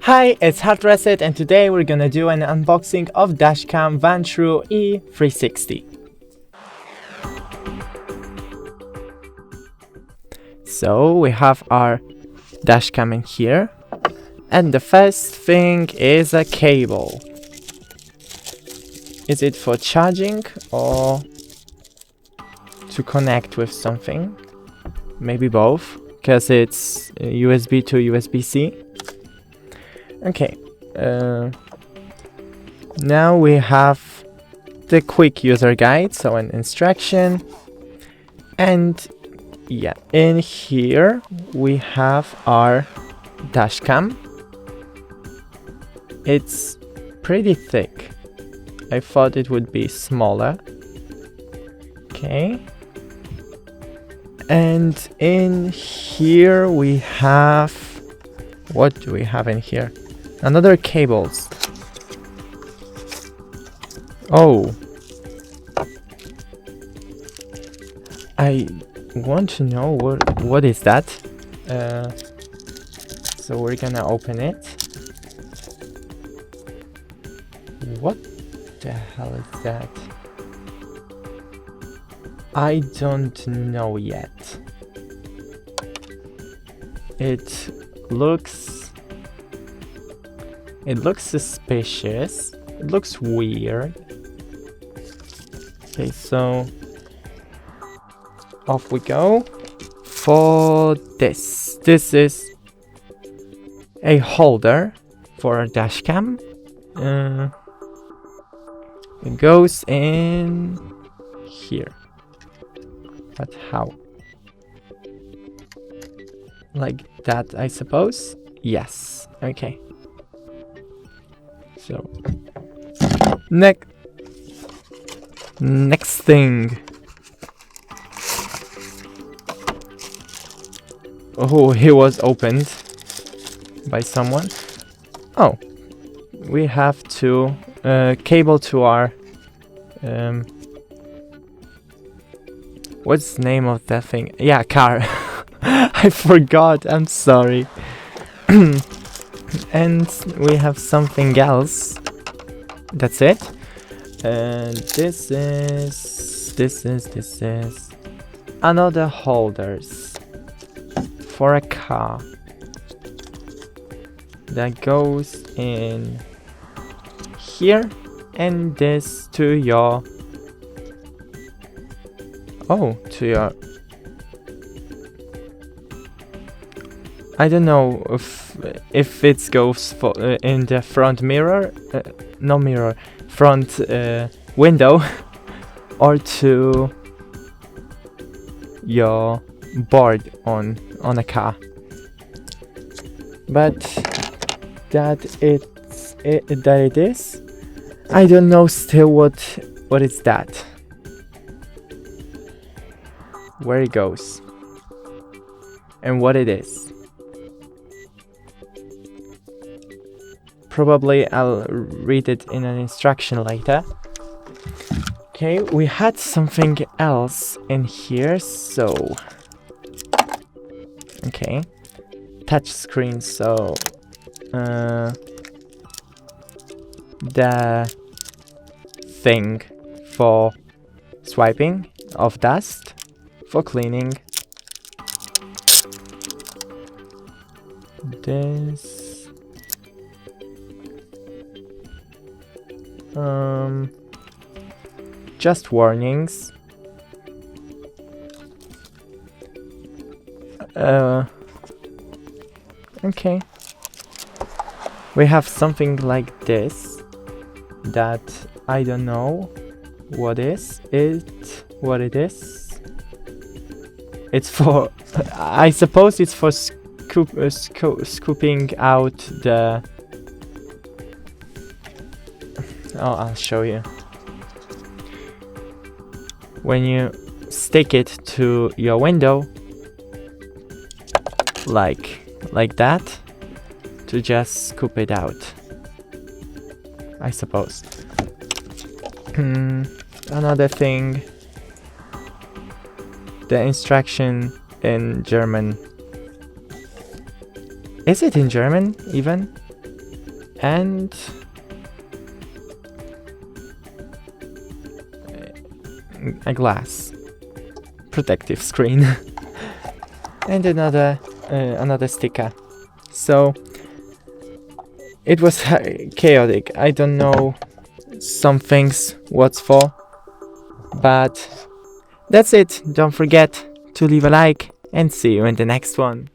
Hi, it's HardReset and today we're gonna do an unboxing of dashcam Vantrue E360. So we have our dashcam in here, and the first thing is a cable. Is it for charging or to connect with something? Maybe both, because it's USB to USB-C. Okay, now we have the quick user guide, so an instruction, and yeah, in here we have our dashcam. It's pretty thick. I thought it would be smaller. Okay, and in here we have, what do we have in here? Another cables. Oh, I want to know what is that. So we're gonna open it. What the hell is that? I don't know yet. It looks suspicious. It looks weird. Okay, so off we go for this. This is a holder for a dashcam. It goes in here. But how? Like that, I suppose? Yes. Okay. So next thing. Oh, he was opened by someone. Oh, we have to cable to our what's the name of that thing? Yeah, car. I forgot. I'm sorry. And we have something else. That's it. This is another holders for a car that goes in here, and this to your I don't know if it goes for in the front mirror, no mirror, front window, or to your board on a car. But that it is. I don't know still what is that. Where it goes and what it is. Probably I'll read it in an instruction later. Okay, we had something else in here, so okay, touch screen. So the thing for swiping of dust, for cleaning. This just warnings. Okay. We have something like this that I don't know what is what it is. It's for I suppose it's for scooping out the I'll show you. When you stick it to your window, like that, to just scoop it out, I suppose. Another thing, the instruction in German. Is it in German even? and a glass protective screen and another sticker. So it was chaotic. I don't know some things what's for, but that's it. Don't forget to leave a like and see you in the next one.